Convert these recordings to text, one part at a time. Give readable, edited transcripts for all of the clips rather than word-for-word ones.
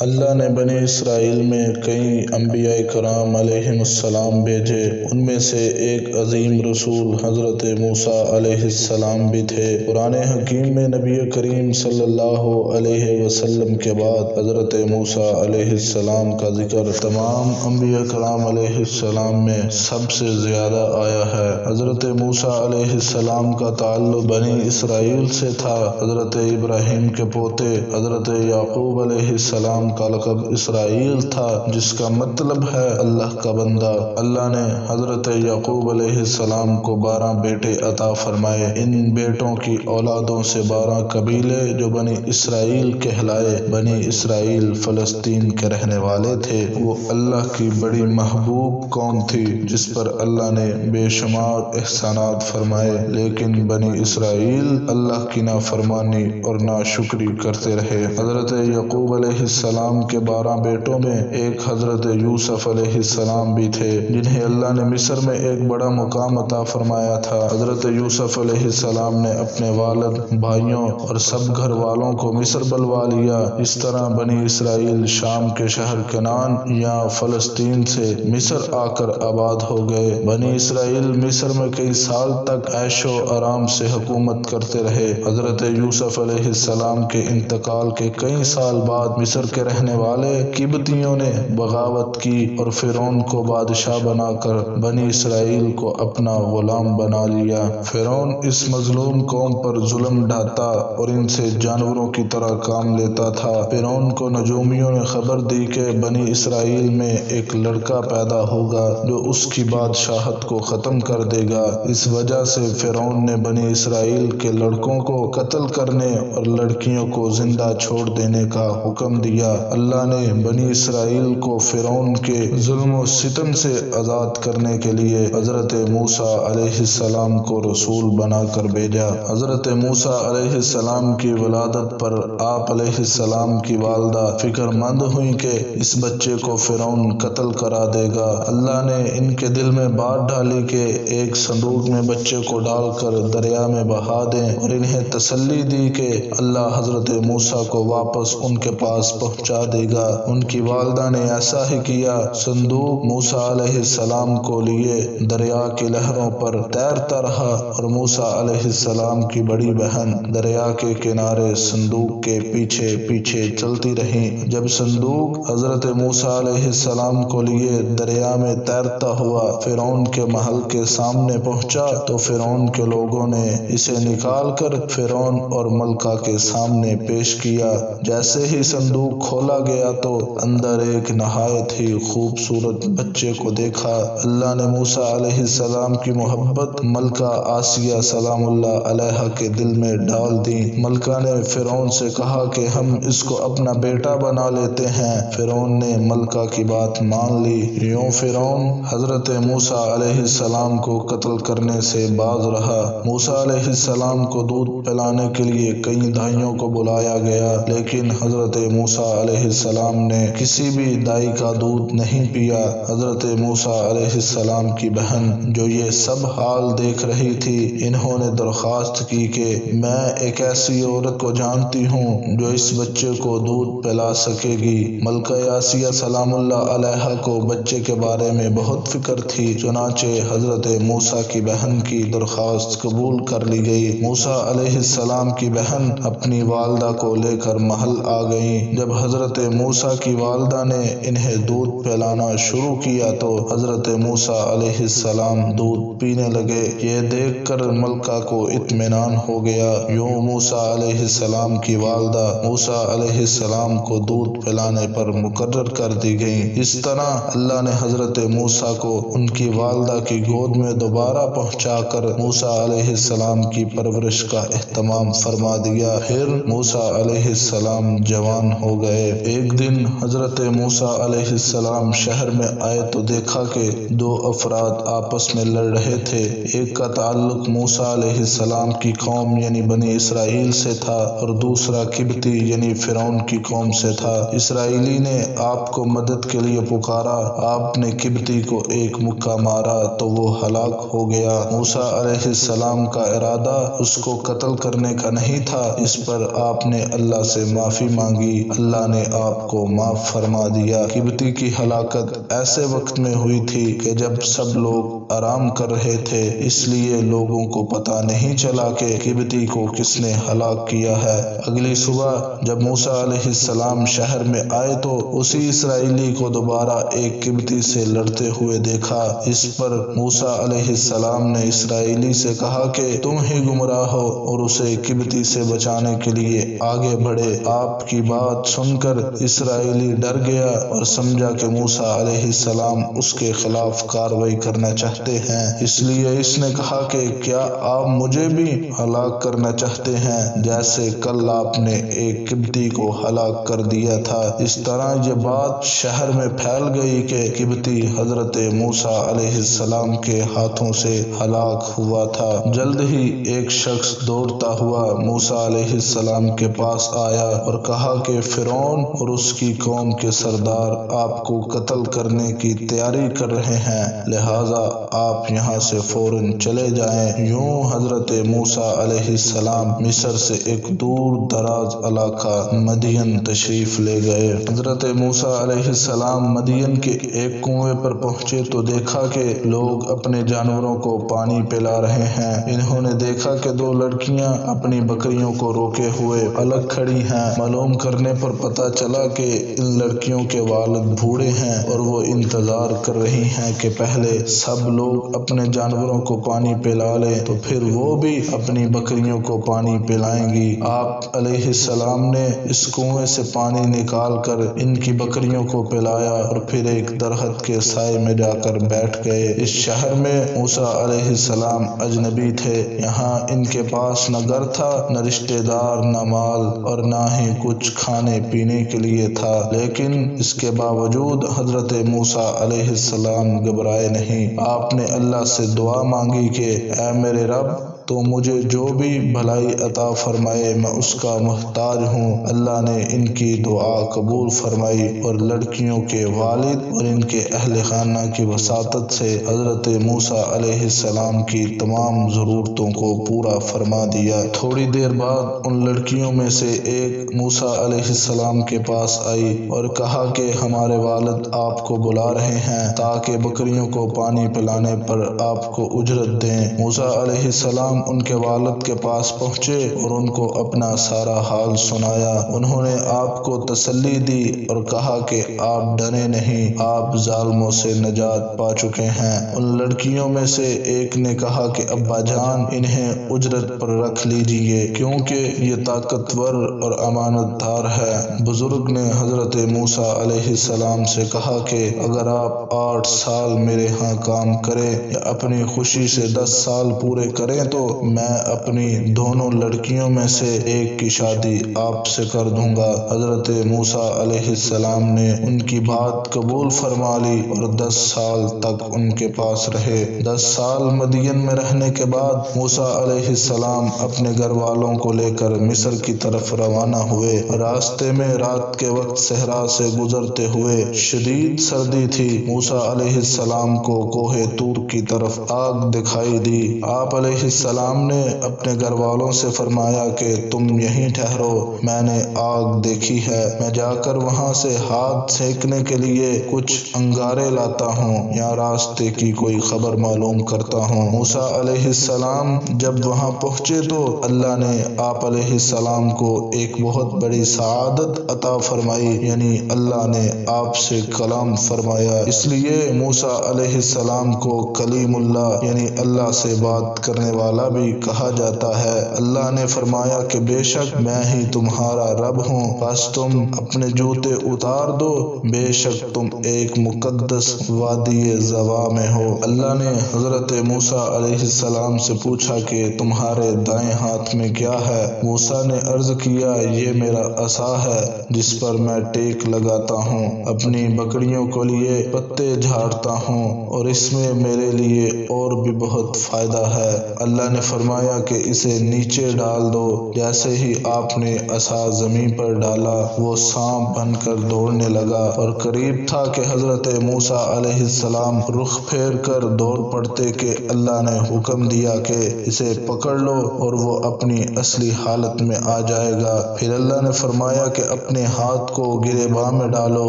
اللہ نے بنی اسرائیل میں کئی انبیاء کرام علیہم السلام بھیجے۔ ان میں سے ایک عظیم رسول حضرت موسیٰ علیہ السلام بھی تھے۔ قرآن حکیم میں نبی کریم صلی اللہ علیہ وسلم کے بعد حضرت موسیٰ علیہ السلام کا ذکر تمام انبیاء کرام علیہ السلام میں سب سے زیادہ آیا ہے۔ حضرت موسیٰ علیہ السلام کا تعلق بنی اسرائیل سے تھا۔ حضرت ابراہیم کے پوتے حضرت یعقوب علیہ السلام کا لقب اسرائیل تھا، جس کا مطلب ہے اللہ کا بندہ۔ اللہ نے حضرت یعقوب علیہ السلام کو 12 بیٹے عطا فرمائے۔ ان بیٹوں کی اولادوں سے 12 قبیلے جو بنی اسرائیل کہلائے۔ بنی اسرائیل فلسطین کے رہنے والے تھے۔ وہ اللہ کی بڑی محبوب قوم تھی جس پر اللہ نے بے شمار احسانات فرمائے، لیکن بنی اسرائیل اللہ کی نافرمانی اور ناشکری کرتے رہے۔ حضرت یعقوب علیہ السلام کے 12 بیٹوں میں ایک حضرت یوسف علیہ السلام بھی تھے، جنہیں اللہ نے مصر میں ایک بڑا مقام عطا فرمایا تھا۔ حضرت یوسف علیہ السلام نے اپنے والد، بھائیوں اور سب گھر والوں کو مصر بلوا لیا۔ اس طرح بنی اسرائیل شام کے شہر کنعان یا فلسطین سے مصر آ کر آباد ہو گئے۔ بنی اسرائیل مصر میں کئی سال تک عیش و آرام سے حکومت کرتے رہے۔ حضرت یوسف علیہ السلام کے انتقال کے کئی سال بعد مصر کے رہنے والے قبطیوں نے بغاوت کی اور فرعون کو بادشاہ بنا کر بنی اسرائیل کو اپنا غلام بنا لیا۔ فرعون اس مظلوم قوم پر ظلم ڈھاتا اور ان سے جانوروں کی طرح کام لیتا تھا۔ فرعون کو نجومیوں نے خبر دی کہ بنی اسرائیل میں ایک لڑکا پیدا ہوگا جو اس کی بادشاہت کو ختم کر دے گا۔ اس وجہ سے فرعون نے بنی اسرائیل کے لڑکوں کو قتل کرنے اور لڑکیوں کو زندہ چھوڑ دینے کا حکم دیا۔ اللہ نے بنی اسرائیل کو فرعون کے ظلم و ستم سے آزاد کرنے کے لیے حضرت موسیٰ علیہ السلام کو رسول بنا کر بھیجا۔ حضرت موسیٰ علیہ السلام کی ولادت پر آپ علیہ السلام کی والدہ فکر مند ہوئیں کہ اس بچے کو فرعون قتل کرا دے گا۔ اللہ نے ان کے دل میں بات ڈالی کہ ایک صندوق میں بچے کو ڈال کر دریا میں بہا دیں، اور انہیں تسلی دی کہ اللہ حضرت موسیٰ کو واپس ان کے پاس پہنچا دے گا۔ ان کی والدہ نے ایسا ہی کیا۔ صندوق موسیٰ علیہ السلام کو لیے دریا کی لہروں پر تیرتا رہا، اور موسیٰ علیہ السلام کی بڑی بہن دریا کے کنارے صندوق کے پیچھے پیچھے چلتی رہی۔ جب صندوق حضرت موسیٰ علیہ السلام کو لیے دریا میں تیرتا ہوا فرعون کے محل کے سامنے پہنچا تو فرعون کے لوگوں نے اسے نکال کر فرعون اور ملکہ کے سامنے پیش کیا۔ جیسے ہی صندوق کھولا گیا تو اندر ایک نہایت ہی خوبصورت بچے کو دیکھا۔ اللہ نے موسیٰ علیہ السلام کی محبت ملکہ آسیہ سلام اللہ علیہا کے دل میں ڈال دی۔ ملکہ نے فرعون سے کہا کہ ہم اس کو اپنا بیٹا بنا لیتے ہیں۔ فرعون نے ملکہ کی بات مان لی۔ یوں فرعون حضرت موسیٰ علیہ السلام کو قتل کرنے سے باز رہا۔ موسیٰ علیہ السلام کو دودھ پلانے کے لیے کئی دائیوں کو بلایا گیا، لیکن حضرت موسیٰ علیہ السلام نے کسی بھی دائی کا دودھ نہیں پیا۔ حضرت موسیٰ علیہ السلام کی بہن جو یہ سب حال دیکھ رہی تھی، انہوں نے درخواست کی کہ میں ایک ایسی عورت کو جانتی ہوں جو اس بچے کو دودھ پلا سکے گی۔ ملکہ آسیہ سلام اللہ علیہا کو بچے کے بارے میں بہت فکر تھی، چنانچہ حضرت موسیٰ کی بہن کی درخواست قبول کر لی گئی۔ موسیٰ علیہ السلام کی بہن اپنی والدہ کو لے کر محل آ گئیں۔ جب حضرت موسیٰ کی والدہ نے انہیں دودھ پلانا شروع کیا تو حضرت موسیٰ علیہ السلام دودھ پینے لگے۔ یہ دیکھ کر ملکہ کو اطمینان ہو گیا۔ یوں موسیٰ علیہ السلام کی والدہ موسیٰ علیہ السلام کو دودھ پلانے پر مقرر کر دی گئیں۔ اس طرح اللہ نے حضرت موسیٰ کو ان کی والدہ کی گود میں دوبارہ پہنچا کر موسیٰ علیہ السلام کی پرورش کا اہتمام فرما دیا۔ پھر موسیٰ علیہ السلام جوان ہو گئے۔ ایک دن حضرت موسیٰ علیہ السلام شہر میں آئے تو دیکھا کہ 2 افراد آپس میں لڑ رہے تھے۔ ایک کا تعلق موسیٰ علیہ السلام کی قوم یعنی بنی اسرائیل سے تھا اور دوسرا قبطی یعنی فرعون کی قوم سے تھا۔ اسرائیلی نے آپ کو مدد کے لیے پکارا۔ آپ نے قبطی کو ایک مکہ مارا تو وہ ہلاک ہو گیا۔ موسیٰ علیہ السلام کا ارادہ اس کو قتل کرنے کا نہیں تھا۔ اس پر آپ نے اللہ سے معافی مانگی۔ اللہ نے آپ کو معاف فرما دیا۔ قبطی کی ہلاکت ایسے وقت میں ہوئی تھی کہ جب سب لوگ آرام کر رہے تھے، اس لیے لوگوں کو پتہ نہیں چلا کہ قبطی کو کس نے ہلاک کیا ہے۔ اگلی صبح جب موسیٰ علیہ السلام شہر میں آئے تو اسی اسرائیلی کو دوبارہ ایک قبطی سے لڑتے ہوئے دیکھا۔ اس پر موسیٰ علیہ السلام نے اسرائیلی سے کہا کہ تم ہی گمراہ ہو، اور اسے قبطی سے بچانے کے لیے آگے بڑھے۔ آپ کی بات سن کر اسرائیلی ڈر گیا اور سمجھا کہ موسیٰ علیہ السلام اس کے خلاف کارروائی کرنا چاہتے ہیں، اس لیے اس نے کہا کہ کیا آپ مجھے بھی ہلاک کرنا چاہتے ہیں جیسے کل آپ نے ایک قبطی کو ہلاک کر دیا تھا۔ اس طرح یہ بات شہر میں پھیل گئی کہ قبطی حضرت موسیٰ علیہ السلام کے ہاتھوں سے ہلاک ہوا تھا۔ جلد ہی ایک شخص دوڑتا ہوا موسیٰ علیہ السلام کے پاس آیا اور کہا کہ فرعون اور اس کی قوم کے سردار آپ کو قتل کرنے کی تیاری کر رہے ہیں، لہٰذا آپ یہاں سے فوراً چلے جائیں۔ یوں حضرت موسیٰ علیہ السلام مصر سے ایک دور دراز علاقہ مدین تشریف لے گئے۔ حضرت موسیٰ علیہ السلام مدین کے ایک کنویں پر پہنچے تو دیکھا کہ لوگ اپنے جانوروں کو پانی پلا رہے ہیں۔ انہوں نے دیکھا کہ دو لڑکیاں اپنی بکریوں کو روکے ہوئے الگ کھڑی ہیں۔ معلوم کرنے پر پتہ چلا کہ ان لڑکیوں کے والد بوڑھے ہیں اور وہ انتظار کر رہی ہیں کہ پہلے سب لوگ اپنے جانوروں کو پانی پلا لیں تو پھر وہ بھی اپنی بکریوں کو پانی پلائیں گی۔ آپ علیہ السلام نے اس کنویں سے پانی نکال کر ان کی بکریوں کو پلایا اور پھر ایک درخت کے سائے میں جا کر بیٹھ گئے۔ اس شہر میں موسیٰ علیہ السلام اجنبی تھے۔ یہاں ان کے پاس نہ گھر تھا، نہ رشتہ دار، نہ مال، اور نہ ہی کچھ کھانے پینے کے لیے تھا، لیکن اس کے باوجود حضرت موسیٰ علیہ السلام گھبرائے نہیں۔ آپ نے اللہ سے دعا مانگی کہ اے میرے رب، تو مجھے جو بھی بھلائی عطا فرمائے میں اس کا محتاج ہوں۔ اللہ نے ان کی دعا قبول فرمائی اور لڑکیوں کے والد اور ان کے اہل خانہ کی وساطت سے حضرت موسیٰ علیہ السلام کی تمام ضرورتوں کو پورا فرما دیا۔ تھوڑی دیر بعد ان لڑکیوں میں سے ایک موسیٰ علیہ السلام کے پاس آئی اور کہا کہ ہمارے والد آپ کو بلا رہے ہیں تاکہ بکریوں کو پانی پلانے پر آپ کو اجرت دیں۔ موسیٰ علیہ السلام ان کے والد کے پاس پہنچے اور ان کو اپنا سارا حال سنایا۔ انہوں نے آپ کو تسلی دی اور کہا کہ آپ ڈریں نہیں، آپ ظالموں سے نجات پا چکے ہیں۔ ان لڑکیوں میں سے ایک نے کہا کہ ابا جان، انہیں اجرت پر رکھ لیجئے کیونکہ یہ طاقتور اور امانت دار ہے۔ بزرگ نے حضرت موسیٰ علیہ السلام سے کہا کہ اگر آپ 8 سال میرے ہاں کام کریں یا اپنی خوشی سے 10 سال پورے کریں تو میں اپنی دونوں لڑکیوں میں سے ایک کی شادی آپ سے کر دوں گا۔ حضرت موسیٰ علیہ السلام نے ان کی بات قبول فرما لی اور 10 سال تک ان کے پاس رہے۔ 10 سال مدین میں رہنے کے بعد موسیٰ علیہ السلام اپنے گھر والوں کو لے کر مصر کی طرف روانہ ہوئے۔ راستے میں رات کے وقت صحرا سے گزرتے ہوئے شدید سردی تھی۔ موسیٰ علیہ السلام کو کوہ طور کی طرف آگ دکھائی دی۔ آپ علیہ السلام نے اپنے گھر والوں سے فرمایا کہ تم یہیں ٹھہرو، میں نے آگ دیکھی ہے، میں جا کر وہاں سے ہاتھ سینکنے کے لیے کچھ انگارے لاتا ہوں یا راستے کی کوئی خبر معلوم کرتا ہوں۔ موسیٰ علیہ السلام جب وہاں پہنچے تو اللہ نے آپ علیہ السلام کو ایک بہت بڑی سعادت عطا فرمائی، یعنی اللہ نے آپ سے کلام فرمایا۔ اس لیے موسیٰ علیہ السلام کو کلیم اللہ یعنی اللہ سے بات کرنے والا بھی کہا جاتا ہے۔ اللہ نے فرمایا کہ بے شک میں ہی تمہارا رب ہوں، بس تم اپنے جوتے اتار دو، بے شک تم ایک مقدس وادی زوا میں ہو۔ اللہ نے حضرت موسیٰ علیہ السلام سے پوچھا کہ تمہارے دائیں ہاتھ میں کیا ہے؟ موسیٰ نے عرض کیا یہ میرا عصا ہے جس پر میں ٹیک لگاتا ہوں، اپنی بکریوں کے لیے پتے جھاڑتا ہوں اور اس میں میرے لیے اور بھی بہت فائدہ ہے۔ اللہ اللہ نے فرمایا کہ اسے نیچے ڈال دو۔ جیسے ہی آپ نے عصا زمین پر ڈالا وہ سانپ بن کر دوڑنے لگا، اور قریب تھا کہ حضرت موسیٰ علیہ السلام رخ پھیر کر دوڑ پڑتے کہ اللہ نے حکم دیا کہ اسے پکڑ لو اور وہ اپنی اصلی حالت میں آ جائے گا۔ پھر اللہ نے فرمایا کہ اپنے ہاتھ کو گریباں میں ڈالو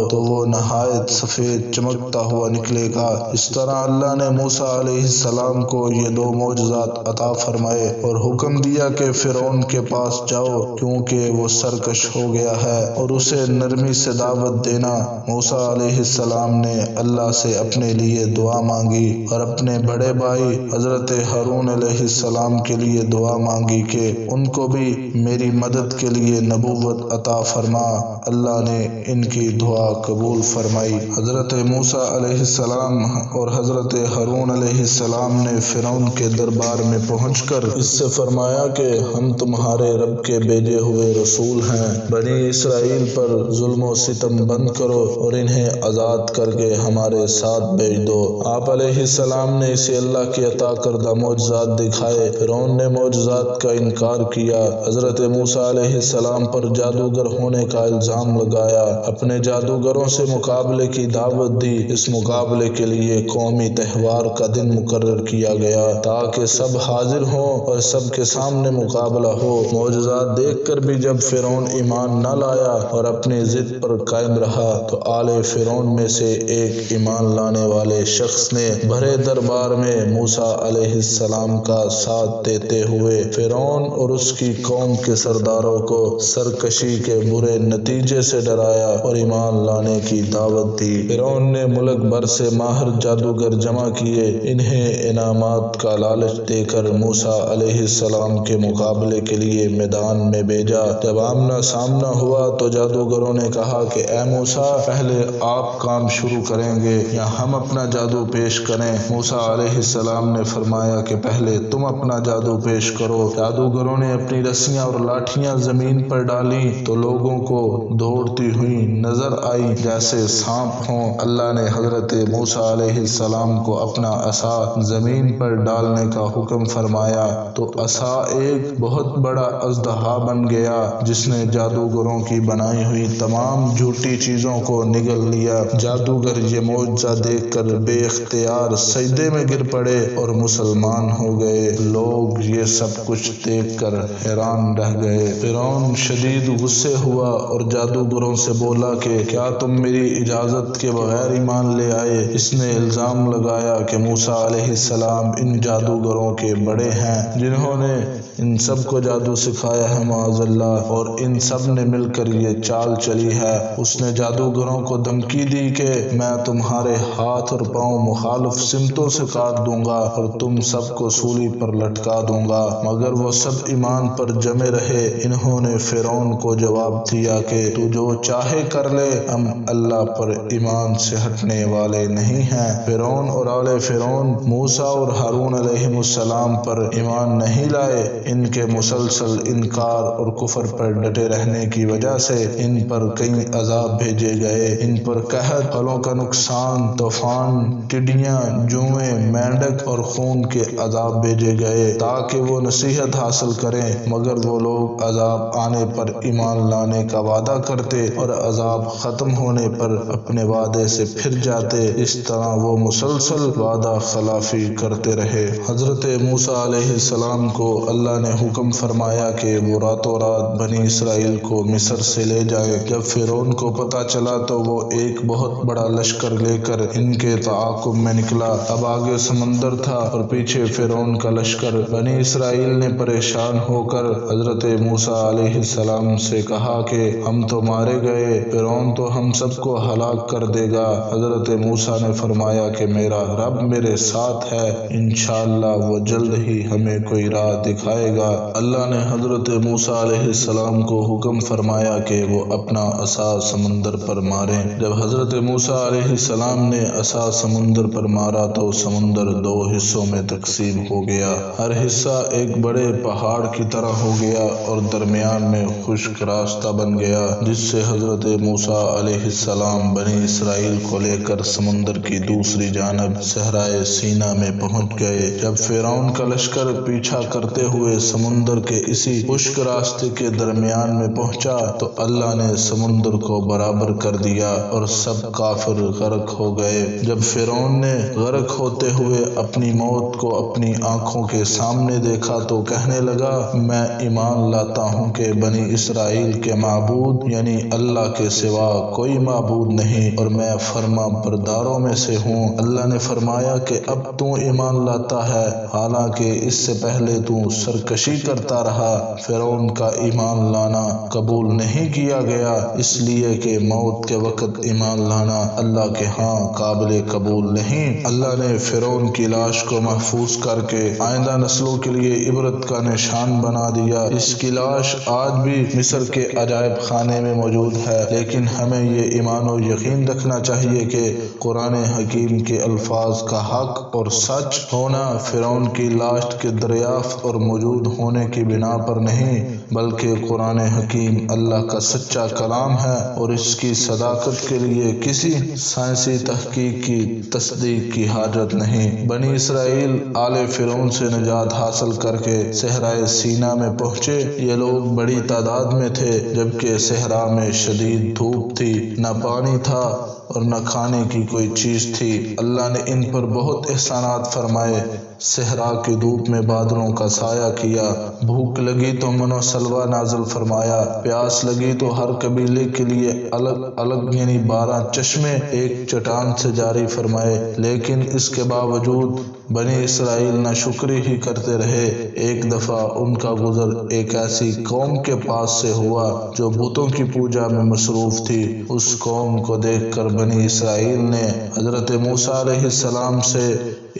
تو وہ نہایت سفید چمکتا ہوا نکلے گا۔ اس طرح اللہ نے موسیٰ علیہ السلام کو یہ دو معجزات عطا فرمائے اور حکم دیا کہ فرعون کے پاس جاؤ کیونکہ وہ سرکش ہو گیا ہے، اور اسے نرمی سے دعوت دینا۔ موسیٰ علیہ السلام نے اللہ سے اپنے لیے دعا مانگی اور اپنے بڑے بھائی حضرت ہارون علیہ السلام کے لیے دعا مانگی کہ ان کو بھی میری مدد کے لیے نبوت عطا فرما۔ اللہ نے ان کی دعا قبول فرمائی۔ حضرت موسیٰ علیہ السلام اور حضرت ہارون علیہ السلام نے فرعون کے دربار میں پہنچ کر اس سے فرمایا کہ ہم تمہارے رب کے بھیجے ہوئے رسول ہیں، بنی اسرائیل پر ظلم و ستم بند کرو اور انہیں آزاد کر کے ہمارے ساتھ بھیج دو۔ آپ علیہ السلام نے اسے اللہ کے عطا کردہ معجزات دکھائے۔ فرعون نے معجزات کا انکار کیا، حضرت موسیٰ علیہ السلام پر جادوگر ہونے کا الزام لگایا، اپنے جادوگروں سے مقابلے کی دعوت دی۔ اس مقابلے کے لیے قومی تہوار کا دن مقرر کیا گیا تاکہ سب حاضر ہوں اور سب کے سامنے مقابلہ ہو۔ معجزات دیکھ کر بھی جب فرعون ایمان نہ لایا اور اپنی ضد پر قائم رہا تو آل فرعون میں سے ایک ایمان لانے والے شخص نے بھرے دربار میں موسیٰ علیہ السلام کا ساتھ دیتے ہوئے فرعون اور اس کی قوم کے سرداروں کو سرکشی کے برے نتیجے سے ڈرایا اور ایمان لانے کی دعوت دی۔ فرعون نے ملک بھر سے ماہر جادوگر جمع کیے، انہیں انعامات کا لالچ دے کر موسیٰ علیہ السلام کے مقابلے کے لیے میدان میں بھیجا۔ جب آمنا سامنا ہوا تو جادوگروں نے کہا کہ اے موسیٰ، پہلے آپ کام شروع کریں گے یا ہم اپنا جادو پیش کریں؟ موسیٰ علیہ السلام نے فرمایا کہ پہلے تم اپنا جادو پیش کرو۔ جادوگروں نے اپنی رسیاں اور لاٹھیاں زمین پر ڈالیں تو لوگوں کو دوڑتی ہوئی نظر آئی جیسے سانپ ہوں۔ اللہ نے حضرت موسیٰ علیہ السلام کو اپنا عصا زمین پر ڈالنے کا حکم فرمایا تو عصا ایک بہت بڑا اژدہا بن گیا جس نے جادوگروں کی بنائی ہوئی تمام جھوٹی چیزوں کو نگل لیا۔ جادوگر یہ معجزہ دیکھ کر بے اختیار سجدے میں گر پڑے اور مسلمان ہو گئے۔ لوگ یہ سب کچھ دیکھ کر حیران رہ گئے۔ فرعون شدید غصے ہوا اور جادوگروں سے بولا کہ کیا تم میری اجازت کے بغیر ایمان لے آئے؟ اس نے الزام لگایا کہ موسیٰ علیہ السلام ان جادوگروں کے بڑے ہیں جنہوں نے ان سب کو جادو سکھایا ہے معاذ اللہ، اور ان سب نے مل کر یہ چال چلی ہے۔ اس نے جادوگروں کو دھمکی دی کہ میں تمہارے ہاتھ اور پاؤں مخالف سمتوں سے کاٹ دوں گا اور تم سب کو سولی پر لٹکا دوں گا، مگر وہ سب ایمان پر جمے رہے۔ انہوں نے فرعون کو جواب دیا کہ تو جو چاہے کر لے، ہم اللہ پر ایمان سے ہٹنے والے نہیں ہیں۔ فرعون اور آل فرعون موسیٰ اور ہارون علیہ السلام پر ایمان نہیں لائے۔ ان کے مسلسل انکار اور کفر پر ڈٹے رہنے کی وجہ سے ان پر کئی عذاب بھیجے گئے۔ ان پر قحط، پھلوں کا نقصان، طوفان، ٹڈیاں، جوئیں، مینڈک اور خون کے عذاب بھیجے گئے تاکہ وہ نصیحت حاصل کریں، مگر وہ لوگ عذاب آنے پر ایمان لانے کا وعدہ کرتے اور عذاب ختم ہونے پر اپنے وعدے سے پھر جاتے۔ اس طرح وہ مسلسل وعدہ خلافی کرتے رہے۔ حضرت موسیٰ علیہ السلام کو اللہ نے حکم فرمایا کہ وہ راتوں رات بنی اسرائیل کو مصر سے لے جائیں۔ جب فرعون کو پتہ چلا تو وہ ایک بہت بڑا لشکر لے کر ان کے تعاقب میں نکلا۔ اب آگے سمندر تھا اور پیچھے فرعون کا لشکر۔ بنی اسرائیل نے پریشان ہو کر حضرت موسیٰ علیہ السلام سے کہا کہ ہم تو مارے گئے، فرعون تو ہم سب کو ہلاک کر دے گا۔ حضرت موسیٰ نے فرمایا کہ میرا رب میرے ساتھ ہے، انشاءاللہ وہ جلد ہی ہمیں کوئی راہ دکھائے گا۔ اللہ نے حضرت موسیٰ علیہ السلام کو حکم فرمایا کہ وہ اپنا عصا سمندر پر ماریں۔ جب حضرت موسیٰ علیہ السلام نے عصا سمندر پر مارا تو سمندر دو حصوں میں تقسیم ہو گیا، ہر حصہ ایک بڑے پہاڑ کی طرح ہو گیا اور درمیان میں خشک راستہ بن گیا جس سے حضرت موسیٰ علیہ السلام بنی اسرائیل کو لے کر سمندر کی دوسری جانب صحرائے سینا میں پہنچ گئے۔ جب فرعون کا لشکر پیچھا کرتے ہوئے سمندر کے اسی خشک راستے کے درمیان میں پہنچا تو اللہ نے سمندر کو برابر کر دیا اور سب کافر غرق ہو گئے۔ جب فرعون نے غرق ہوتے ہوئے اپنی موت کو اپنی آنکھوں کے سامنے دیکھا تو کہنے لگا، میں ایمان لاتا ہوں کہ بنی اسرائیل کے معبود یعنی اللہ کے سوا کوئی معبود نہیں اور میں فرما برداروں میں سے ہوں۔ اللہ نے فرمایا کہ اب تو ایمان لاتا ہے، حالانکہ اس سے پہلے تو سرکشی کرتا رہا۔ فرعون کا ایمان لانا قبول نہیں کیا گیا، اس لیے کہ موت کے وقت ایمان لانا اللہ کے ہاں قابل قبول نہیں۔ اللہ نے فرعون کی لاش کو محفوظ کر کے آئندہ نسلوں کے لیے عبرت کا نشان بنا دیا۔ اس کی لاش آج بھی مصر کے عجائب خانے میں موجود ہے، لیکن ہمیں یہ ایمان و یقین رکھنا چاہیے کہ قرآن حکیم کے الفاظ کا حق اور سچ ہونا فرعون کی لاش کے دریافت اور موجود ہونے کی بنا پر نہیں، بلکہ قرآن حکیم اللہ کا سچا کلام ہے اور اس کی صداقت کے لیے کسی سائنسی تحقیق کی تصدیق کی حاجت نہیں۔ بنی اسرائیل آل فرعون سے نجات حاصل کر کے صحرائے سینا میں پہنچے۔ یہ لوگ بڑی تعداد میں تھے، جبکہ صحرا میں شدید دھوپ تھی، نہ پانی تھا اور نہ کھانے کی کوئی چیز تھی۔ اللہ نے ان پر بہت احسانات فرمائے، صحرا کی دھوپ میں بادلوں کا سایہ کیا، بھوک لگی تو من و سلوہ نازل فرمایا، پیاس لگی تو ہر قبیلے کے لیے الگ الگ یعنی 12 چشمے ایک چٹان سے جاری فرمائے، لیکن اس کے باوجود بنی اسرائیل نہ شکری ہی کرتے رہے۔ ایک دفعہ ان کا گزر ایک ایسی قوم کے پاس سے ہوا جو بتوں کی پوجا میں مصروف تھی۔ اس قوم کو دیکھ کر بنی اسرائیل نے حضرت موسیٰ علیہ السلام سے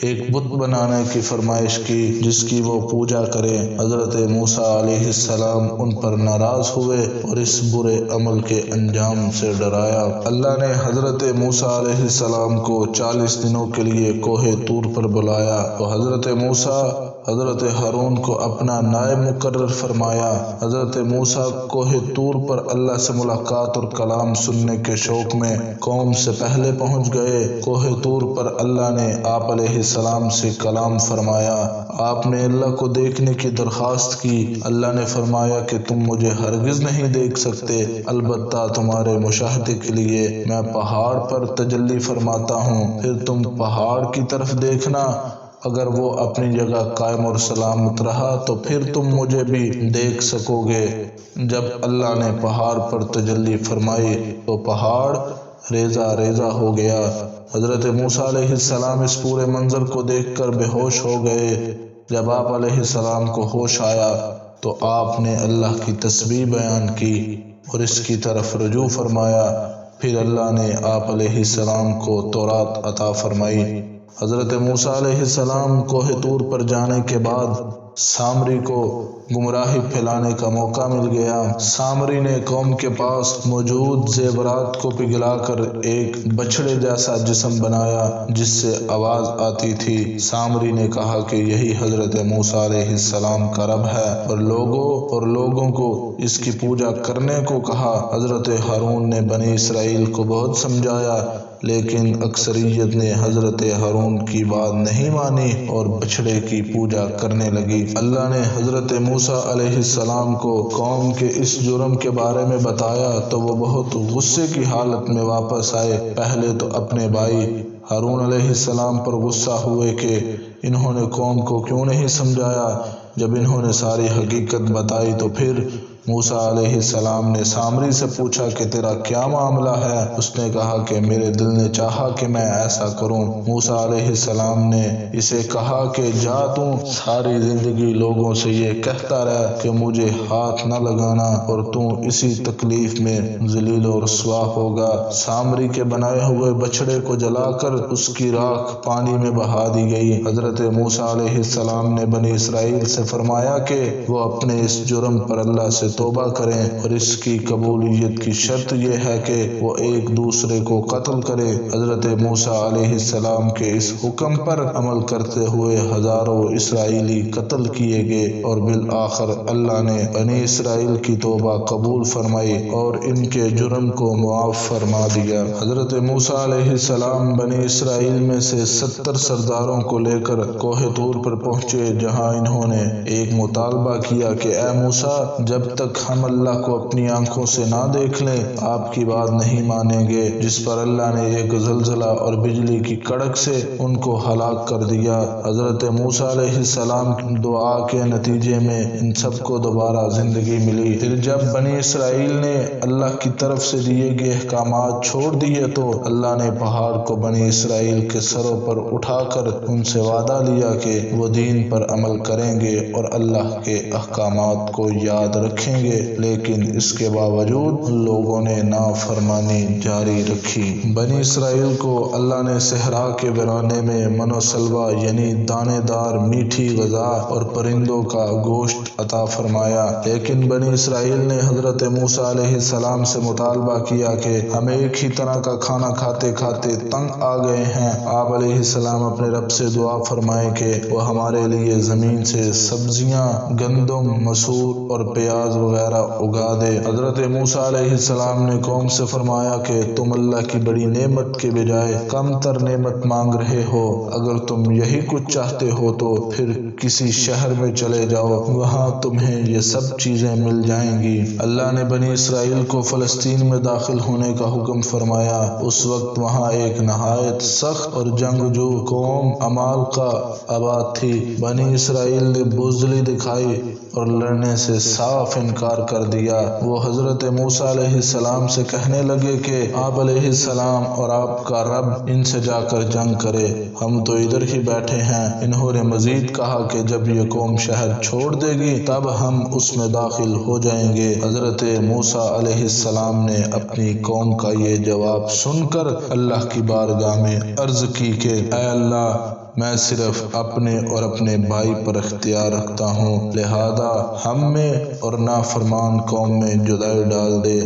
ایک بت بنانے کی فرمائش کی جس کی وہ پوجا کریں۔ حضرت موسیٰ علیہ السلام ان پر ناراض ہوئے اور اس برے عمل کے انجام سے ڈرایا۔ اللہ نے حضرت موسیٰ علیہ السلام کو 40 دنوں کے لیے کوہ طور پر بلایا تو حضرت موسیٰ حضرت ہارون کو اپنا نائب مقرر فرمایا۔ حضرت موسیٰ کوہ طور پر اللہ سے ملاقات اور کلام سننے کے شوق میں قوم سے پہلے پہنچ گئے۔ کوہ طور پر اللہ نے آپ علیہ السلام سے کلام فرمایا۔ آپ نے اللہ کو دیکھنے کی درخواست کی۔ اللہ نے فرمایا کہ تم مجھے ہرگز نہیں دیکھ سکتے، البتہ تمہارے مشاہدے کے لیے میں پہاڑ پر تجلی فرماتا ہوں، پھر تم پہاڑ کی طرف دیکھنا، اگر وہ اپنی جگہ قائم اور سلامت رہا تو پھر تم مجھے بھی دیکھ سکو گے۔ جب اللہ نے پہاڑ پر تجلی فرمائی تو پہاڑ ریزہ ریزہ ہو گیا۔ حضرت موسیٰ علیہ السلام اس پورے منظر کو دیکھ کر بے ہوش ہو گئے۔ جب آپ علیہ السلام کو ہوش آیا تو آپ نے اللہ کی تسبیح بیان کی اور اس کی طرف رجوع فرمایا۔ پھر اللہ نے آپ علیہ السلام کو تورات عطا فرمائی۔ حضرت موسیٰ علیہ السلام کوہ طور پر جانے کے بعد سامری کو گمراہی پھیلانے کا موقع مل گیا۔ سامری نے قوم کے پاس موجود زیورات کو پگھلا کر ایک بچھڑے جیسا جسم بنایا جس سے آواز آتی تھی۔ سامری نے کہا کہ یہی حضرت موسیٰ علیہ السلام کا رب ہے اور لوگوں کو اس کی پوجا کرنے کو کہا۔ حضرت ہارون نے بنی اسرائیل کو بہت سمجھایا، لیکن اکثریت نے حضرت ہارون کی بات نہیں مانی اور بچھڑے کی پوجا کرنے لگی۔ اللہ نے حضرت موسیٰ علیہ السلام کو قوم کے اس جرم کے بارے میں بتایا تو وہ بہت غصے کی حالت میں واپس آئے۔ پہلے تو اپنے بھائی ہارون علیہ السلام پر غصہ ہوئے کہ انہوں نے قوم کو کیوں نہیں سمجھایا۔ جب انہوں نے ساری حقیقت بتائی تو پھر موسیٰ علیہ السلام نے سامری سے پوچھا کہ تیرا کیا معاملہ ہے؟ اس نے کہا کہ میرے دل نے چاہا کہ میں ایسا کروں۔ موسیٰ علیہ السلام نے اسے کہا کہ جا تو ساری زندگی لوگوں سے یہ کہتا رہ کہ مجھے ہاتھ نہ لگانا اور تو اسی تکلیف میں ذلیل و رسوا ہوگا۔ سامری کے بنائے ہوئے بچھڑے کو جلا کر اس کی راکھ پانی میں بہا دی گئی۔ حضرت موسیٰ علیہ السلام نے بنی اسرائیل سے فرمایا کہ وہ اپنے اس جرم پر اللہ سے توبہ کریں، اور اس کی قبولیت کی شرط یہ ہے کہ وہ ایک دوسرے کو قتل کرے۔ حضرت موسیٰ علیہ السلام کے اس حکم پر عمل کرتے ہوئے ہزاروں اسرائیلی قتل کیے گئے، اور بالآخر اللہ نے بنی اسرائیل کی توبہ قبول فرمائی اور ان کے جرم کو معاف فرما دیا۔ حضرت موسیٰ علیہ السلام بنی اسرائیل میں سے 70 سرداروں کو لے کر کوہ طور پر پہنچے، جہاں انہوں نے ایک مطالبہ کیا کہ اے موسیٰ، جب تک ہم اللہ کو اپنی آنکھوں سے نہ دیکھ لیں آپ کی بات نہیں مانیں گے، جس پر اللہ نے ایک زلزلہ اور بجلی کی کڑک سے ان کو ہلاک کر دیا۔ حضرت موسیٰ علیہ السلام کی دعا کے نتیجے میں ان سب کو دوبارہ زندگی ملی۔ پھر جب بنی اسرائیل نے اللہ کی طرف سے دیے گئے احکامات چھوڑ دیے تو اللہ نے پہاڑ کو بنی اسرائیل کے سروں پر اٹھا کر ان سے وعدہ لیا کہ وہ دین پر عمل کریں گے اور اللہ کے احکامات کو یاد رکھیں گے، لیکن اس کے باوجود ان لوگوں نے نافرمانی جاری رکھی۔ بنی اسرائیل کو اللہ نے صحرا کے ویرانے میں من و سلوہ یعنی دانے دار میٹھی غذا اور پرندوں کا گوشت عطا فرمایا، لیکن بنی اسرائیل نے حضرت موسیٰ علیہ السلام سے مطالبہ کیا کہ ہم ایک ہی طرح کا کھانا کھاتے کھاتے تنگ آ گئے ہیں۔ آپ علیہ السلام اپنے رب سے دعا فرمائیں کہ وہ ہمارے لیے زمین سے سبزیاں، گندم، مسور اور پیاز وغیرہ اگا دے۔ حضرت موسیٰ علیہ السلام نے قوم سے فرمایا کہ تم اللہ کی بڑی نعمت کے بجائے کم تر نعمت مانگ رہے ہو، اگر تم یہی کچھ چاہتے ہو تو پھر کسی شہر میں چلے جاؤ، وہاں تمہیں یہ سب چیزیں مل جائیں گی۔ اللہ نے بنی اسرائیل کو فلسطین میں داخل ہونے کا حکم فرمایا۔ اس وقت وہاں ایک نہایت سخت اور جنگجو قوم عمالقہ آباد تھی۔ بنی اسرائیل نے بزدلی دکھائی اور لڑنے سے صاف انکار کر دیا۔ وہ حضرت موسیٰ علیہ السلام سے کہنے لگے کہ آپ علیہ السلام اور آپ کا رب ان سے جا کر جنگ کرے، ہم تو ادھر ہی بیٹھے ہیں۔ انہوں نے مزید کہا کہ جب یہ قوم شہر چھوڑ دے گی تب ہم اس میں داخل ہو جائیں گے۔ حضرت موسیٰ علیہ السلام نے اپنی قوم کا یہ جواب سن کر اللہ کی بارگاہ میں عرض کی کہ اے اللہ، میں صرف اپنے اور اپنے بھائی پر اختیار رکھتا ہوں، لہذا ہم میں اور نافرمان قوم میں جدائی ڈال دے۔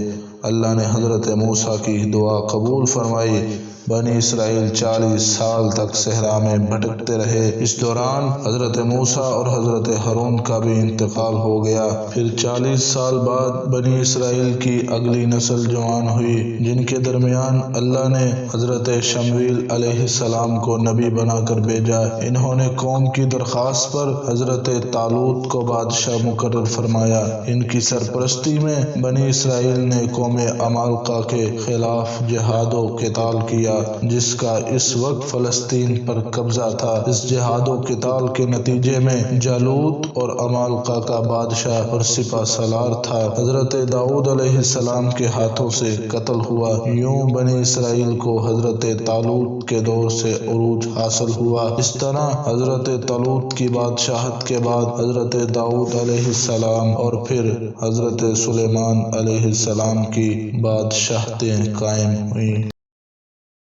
اللہ نے حضرت موسیٰ کی دعا قبول فرمائی۔ بنی اسرائیل 40 سال تک صحرا میں بھٹکتے رہے۔ اس دوران حضرت موسیٰ اور حضرت ہارون کا بھی انتقال ہو گیا۔ پھر 40 سال بعد بنی اسرائیل کی اگلی نسل جوان ہوئی، جن کے درمیان اللہ نے حضرت شمویل علیہ السلام کو نبی بنا کر بھیجا۔ انہوں نے قوم کی درخواست پر حضرت طالوت کو بادشاہ مقرر فرمایا۔ ان کی سرپرستی میں بنی اسرائیل نے قوم عمالقہ کے خلاف جہاد و قتال کیا، جس کا اس وقت فلسطین پر قبضہ تھا۔ اس جہاد و قتال کے نتیجے میں جالوت اور عمالقہ کا بادشاہ اور سپہ سالار تھا، حضرت داؤد علیہ السلام کے ہاتھوں سے قتل ہوا۔ یوں بنی اسرائیل کو حضرت طالوت کے دور سے عروج حاصل ہوا۔ اس طرح حضرت طالوت کی بادشاہت کے بعد حضرت داؤد علیہ السلام اور پھر حضرت سلیمان علیہ السلام کی بادشاہتیں قائم ہوئیں۔